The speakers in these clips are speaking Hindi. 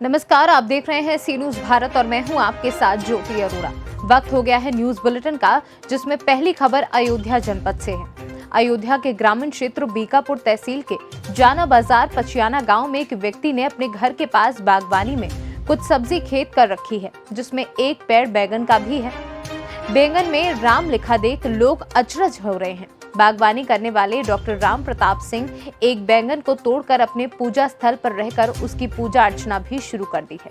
नमस्कार, आप देख रहे हैं सी न्यूज भारत और मैं हूं आपके साथ ज्योति अरोड़ा। वक्त हो गया है न्यूज बुलेटिन का, जिसमें पहली खबर अयोध्या जनपद से है। अयोध्या के ग्रामीण क्षेत्र बीकापुर तहसील के जाना बाजार पचियाना गांव में एक व्यक्ति ने अपने घर के पास बागवानी में कुछ सब्जी खेत कर रखी है, जिसमें एक पेड़ बैगन का भी है। बैंगन में राम लिखा देख लोग अचरज हो रहे हैं। बागवानी करने वाले डॉक्टर राम प्रताप सिंह एक बैंगन को तोड़कर अपने पूजा स्थल पर रहकर उसकी पूजा अर्चना भी शुरू कर दी है,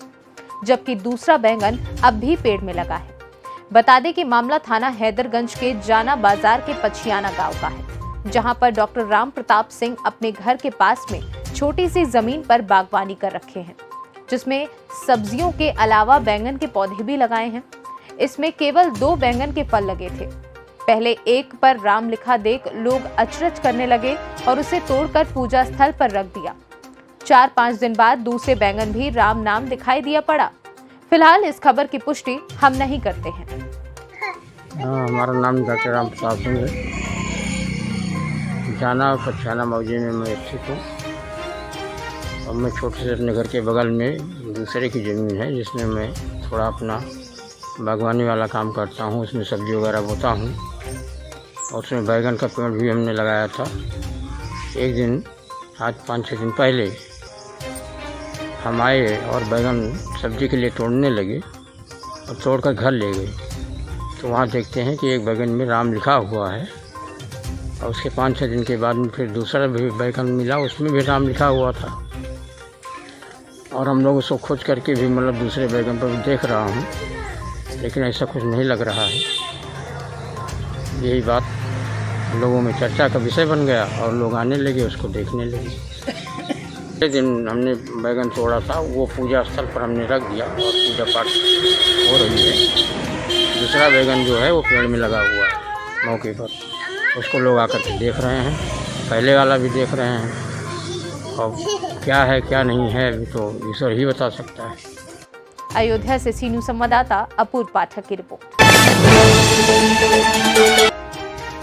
जबकि दूसरा बैंगन अब भी पेड़ में लगा है। बता दें कि मामला थाना हैदरगंज के जाना बाजार के पचियाना गांव का है, जहां पर डॉक्टर राम प्रताप सिंह अपने घर के पास में छोटी सी जमीन पर बागवानी कर रखे हैं, जिसमें सब्जियों के अलावा बैंगन के पौधे भी लगाए हैं। इसमें केवल 2 बैंगन के फल लगे थे। पहले एक पर राम लिखा देख लोग अचरज करने लगे और उसे तोड़कर पूजा स्थल पर रख दिया। 4-5 दिन बाद दूसरे बैंगन भी राम नाम दिखाई दिया पड़ा। फिलहाल इस खबर की पुष्टि हम नहीं करते हैं। हमारा नाम डॉक्टर राम प्रताप सिंह है। जाना पचियाना मौजे में मैं स्थित हूँ और मैं छोटे से अपने घर के बगल में दूसरे की ज़मीन है, जिसमें मैं थोड़ा अपना बागवानी वाला काम करता हूँ। उसमें सब्ज़ी वगैरह बोता हूँ और उसमें बैगन का पेड़ भी हमने लगाया था। एक दिन आज 5-6 दिन पहले हम आए और बैगन सब्ज़ी के लिए तोड़ने लगे और तोड़कर घर ले गए, तो वहाँ देखते हैं कि एक बैगन में राम लिखा हुआ है और उसके 5-6 दिन के बाद में फिर दूसरा भी बैगन मिला, उसमें भी राम लिखा हुआ था। और हम लोग उसको खोज करके भी मतलब दूसरे बैगन पर भी देख रहा हूँ, लेकिन ऐसा कुछ नहीं लग रहा है। यही बात लोगों में चर्चा का विषय बन गया और लोग आने लगे, उसको देखने लगे। एक दिन हमने बैगन तोड़ा था, वो पूजा स्थल पर हमने रख दिया और पूजा पाठ हो रही है। दूसरा बैगन जो है वो पेड़ में लगा हुआ है मौके पर, उसको लोग आकर के देख रहे हैं, पहले वाला भी देख रहे हैं। और क्या है क्या नहीं है अभी तो ईश्वर ही बता सकता है। अयोध्या से सी न्यूज संवाददाता अपूर्व पाठक की रिपोर्ट।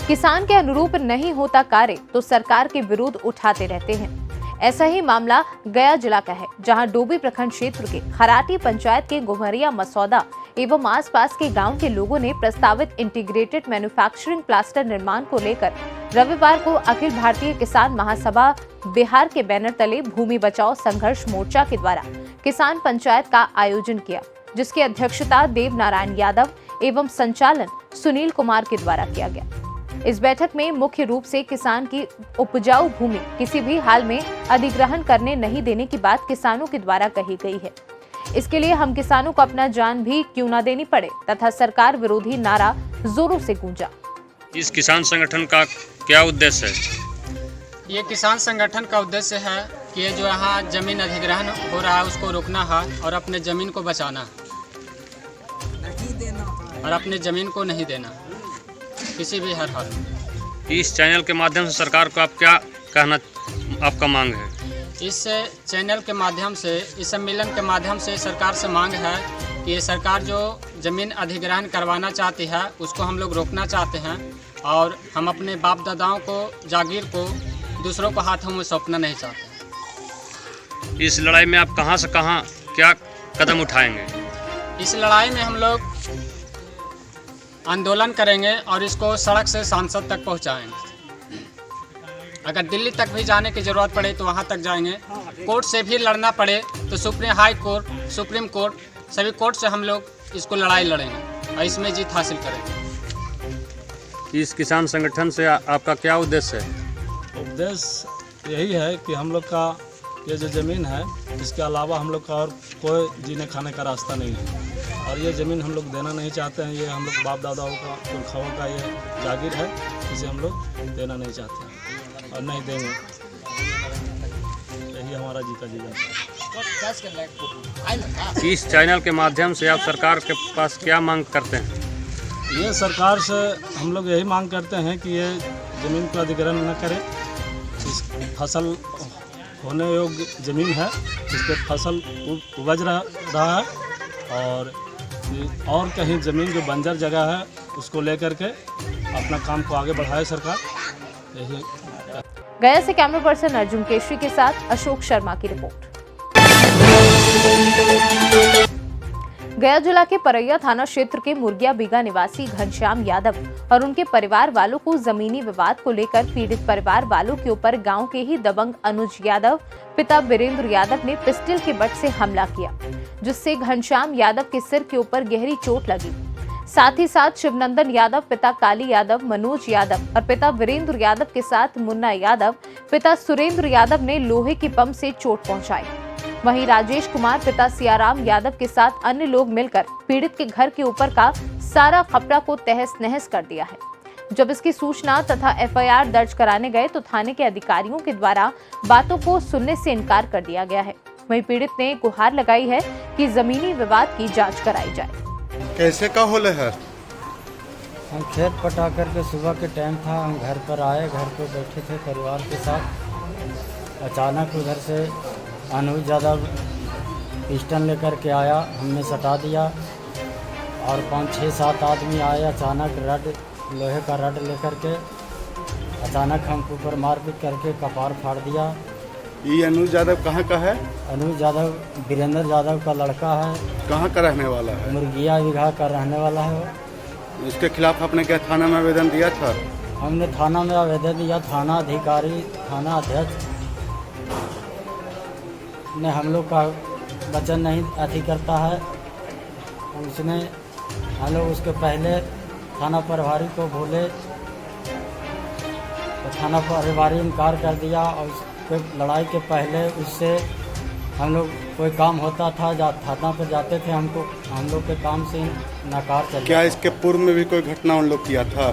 किसान के अनुरूप नहीं होता कार्य तो सरकार के विरोध उठाते रहते हैं। ऐसा ही मामला गया जिला का है, जहां डोभी प्रखंड क्षेत्र के खराटी पंचायत के घुमरिया मसौदा एवं आसपास के गांव के लोगों ने प्रस्तावित इंटीग्रेटेड मैन्युफैक्चरिंग प्लास्टर निर्माण को लेकर रविवार को अखिल भारतीय किसान महासभा बिहार के बैनर तले भूमि बचाओ संघर्ष मोर्चा के द्वारा किसान पंचायत का आयोजन किया, जिसकी अध्यक्षता देव नारायण यादव एवं संचालन सुनील कुमार के द्वारा किया गया। इस बैठक में मुख्य रूप से किसान की उपजाऊ भूमि किसी भी हाल में अधिग्रहण करने नहीं देने की बात किसानों के द्वारा कही गई है। इसके लिए हम किसानों को अपना जान भी क्यों न देनी पड़े तथा सरकार विरोधी नारा जोरों से गूंजा। इस किसान संगठन का क्या उद्देश्य है? ये किसान संगठन का उद्देश्य है कि ये जो यहाँ जमीन अधिग्रहण हो रहा है उसको रोकना है और अपने ज़मीन को बचाना और अपने ज़मीन को नहीं देना किसी भी हर हाल में। इस चैनल के माध्यम से सरकार को आप क्या कहना, आपका मांग है? इस चैनल के माध्यम से, इस सम्मेलन के माध्यम से सरकार से मांग है कि ये सरकार जो ज़मीन अधिग्रहण करवाना चाहती है उसको हम लोग रोकना चाहते हैं और हम अपने बाप दादाओं को जागीर को दूसरों को हाथों में सौंपना नहीं चाहते। इस लड़ाई में आप कहां से कहां क्या कदम उठाएंगे? इस लड़ाई में हम लोग आंदोलन करेंगे और इसको सड़क से सांसद तक पहुंचाएंगे। अगर दिल्ली तक भी जाने की ज़रूरत पड़े तो वहां तक जाएंगे। कोर्ट से भी लड़ना पड़े तो हाई कोर्ट, सुप्रीम कोर्ट, सभी कोर्ट से हम लोग इसको लड़ाई लड़ेंगे और इसमें जीत हासिल करेंगे। इस किसान संगठन से आपका क्या उद्देश्य है? उद्देश्य यही है कि हम लोग का ये जो ज़मीन है, इसके अलावा हम लोग का और कोई जीने खाने का रास्ता नहीं है और ये ज़मीन हम लोग देना नहीं चाहते हैं। ये हम लोग बाप दादाओं का, पुरखाओं का ये जागीर है, इसे हम लोग देना नहीं चाहते हैं और नहीं देंगे। यही हमारा जीता जी जाता। इस चैनल के माध्यम से आप सरकार के पास क्या मांग करते हैं? ये सरकार से हम लोग यही मांग करते हैं कि ये ज़मीन को अधिग्रहण न करे। इस फसल होने योग्य ज़मीन है, इस पर फसल उपज रहा है और कहीं ज़मीन जो बंजर जगह है उसको लेकर के अपना काम को आगे बढ़ाए सरकार। यही गया से कैमरा पर्सन अर्जुन केशरी के साथ अशोक शर्मा की रिपोर्ट। गया जिला के परैया थाना क्षेत्र के मुर्गिया बीघा निवासी घनश्याम यादव और उनके परिवार वालों को जमीनी विवाद को लेकर पीड़ित परिवार वालों के ऊपर गांव के ही दबंग अनुज यादव पिता वीरेंद्र यादव ने पिस्टल के बट से हमला किया, जिससे घनश्याम यादव के सिर के ऊपर गहरी चोट लगी। साथ ही साथ शिवनंदन यादव पिता काली यादव, मनोज यादव और पिता वीरेंद्र यादव के साथ मुन्ना यादव पिता सुरेंद्र यादव ने लोहे की पंप से चोट पहुंचाई। वहीं राजेश कुमार पिता सियाराम यादव के साथ अन्य लोग मिलकर पीड़ित के घर के ऊपर का सारा खपड़ा को तहस नहस कर दिया है। जब इसकी सूचना तथा एफआईआर दर्ज कराने गए तो थाने के अधिकारियों के द्वारा बातों को सुनने से इनकार कर दिया गया है। वहीं पीड़ित ने गुहार लगाई है कि जमीनी विवाद की जांच कराई जाए। कैसे का होले है? हम खेत पटा करके सुबह के टाइम था, हम घर पर आए, घर पर बैठे थे परिवार के साथ। अचानक उधर से अनुज यादव पिस्टल लेकर के आया, हमने सटा दिया और 5-6-7 आदमी आए। अचानक लोहे का रड लेकर के अचानक हमको ऊपर मारपीट करके कपार फाड़ दिया। ये अनुज यादव कहाँ का है? अनुज यादव वीरेंद्र यादव का लड़का है। कहाँ का रहने वाला है? मुर्गिया बीघा का रहने वाला है वो। इसके खिलाफ आपने क्या थाना में आवेदन दिया था? हमने थाना में आवेदन दिया। थाना अधिकारी, थाना अध्यक्ष ने हम लोग का वचन नहीं अति करता है। उसने हम लोग उसके पहले थाना प्रभारी को बोले तो थाना प्रभारी इनकार कर दिया और उसके लड़ाई के पहले उससे हम लोग कोई काम होता था थाना पर जाते थे, हम लोग के काम से नकार चल। क्या इसके पूर्व में भी कोई घटना उन लोग किया था?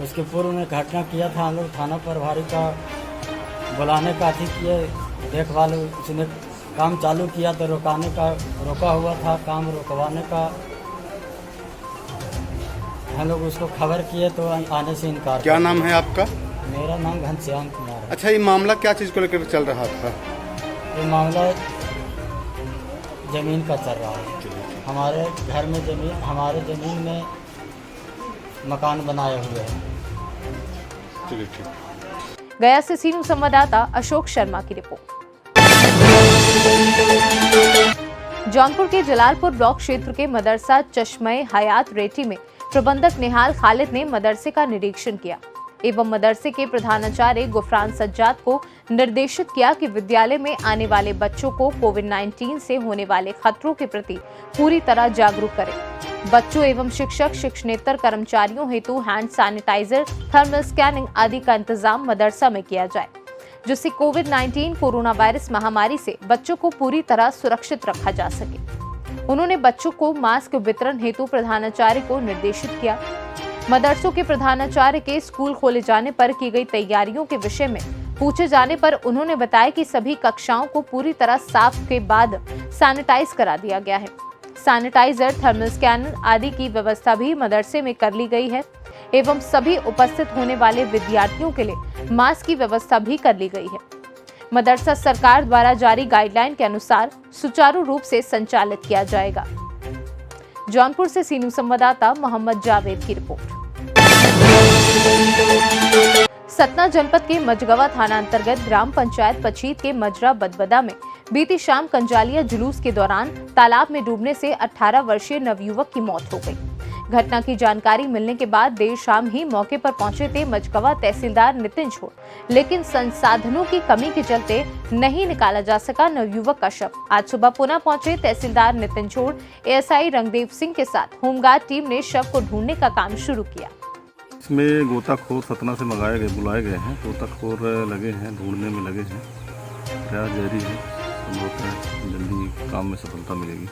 उसके पूर्व में घटना किया था। हम लोग थाना प्रभारी का बुलाने का अति किए, देखभाल उसने काम चालू किया तो रोका हुआ था, काम रोकवाने का हम लोग उसको खबर किए तो आने से इनकार। क्या नाम है आपका? मेरा नाम घनश्याम कुमार है। अच्छा, ये मामला क्या चीज़ को लेकर चल रहा था? ये मामला ज़मीन का चल रहा है। हमारे घर में हमारे ज़मीन में मकान बनाए हुए हैं। चलिए ठीक। गया से सीनू संवाददाता अशोक शर्मा की रिपोर्ट। जौनपुर के जलालपुर ब्लॉक क्षेत्र के मदरसा चश्मे हयात रेटी में प्रबंधक निहाल खालिद ने मदरसे का निरीक्षण किया एवं मदरसे के प्रधानाचार्य गुफरान सज्जाद को निर्देशित किया कि विद्यालय में आने वाले बच्चों को कोविड-19 से होने वाले खतरों के प्रति पूरी तरह जागरूक करें। बच्चों एवं शिक्षक शिक्षणेतर कर्मचारियों हेतु हैंड सैनिटाइजर, थर्मल स्कैनिंग आदि का इंतजाम मदरसा में किया जाए, जिससे कोविड-19 कोरोना वायरस महामारी से बच्चों को पूरी तरह सुरक्षित रखा जा सके। उन्होंने बच्चों को मास्क वितरण हेतु प्रधानाचार्य को निर्देशित किया। मदरसों के प्रधानाचार्य के स्कूल खोले जाने पर की गई तैयारियों के विषय में पूछे जाने पर उन्होंने बताया कि सभी कक्षाओं को पूरी तरह साफ के बाद सैनिटाइज करा दिया गया है। सैनिटाइजर, थर्मल स्कैनर आदि की व्यवस्था भी मदरसे में कर ली गई है एवं सभी उपस्थित होने वाले विद्यार्थियों के लिए मास्क की व्यवस्था भी कर ली गई है। मदरसा सरकार द्वारा जारी गाइडलाइन के अनुसार सुचारू रूप से संचालित किया जाएगा। जौनपुर से सीनू संवाददाता मोहम्मद जावेद की रिपोर्ट। सतना जनपद के मझगवा थाना अंतर्गत ग्राम पंचायत पचीत के मजरा बदबदा में बीती शाम कंजालिया जुलूस के दौरान तालाब में डूबने से 18 वर्षीय नवयुवक की मौत हो गई। घटना की जानकारी मिलने के बाद देर शाम ही मौके पर पहुंचे थे मझगवा तहसीलदार नितिन छोड़, लेकिन संसाधनों की कमी के चलते नहीं निकाला जा सका नवयुवक का शव। आज सुबह पुनः पहुंचे तहसीलदार नितिन छोड़, एएसआई रंगदेव सिंह के साथ होमगार्ड टीम ने शव को ढूंढने का काम शुरू किया। इसमें गोताखोर सतना से बुलाए गए हैं। गोताखोर लगे हैं, ढूंढने में लगे हैं। प्रयास जारी है, जल्दी काम में सफलता मिलेगी।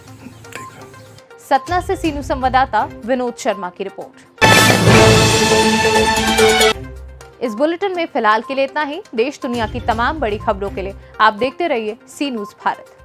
सतना से सीनू संवाददाता विनोद शर्मा की रिपोर्ट। इस बुलेटिन में फिलहाल के लिए इतना ही। देश दुनिया की तमाम बड़ी खबरों के लिए आप देखते रहिए सी न्यूज़ भारत।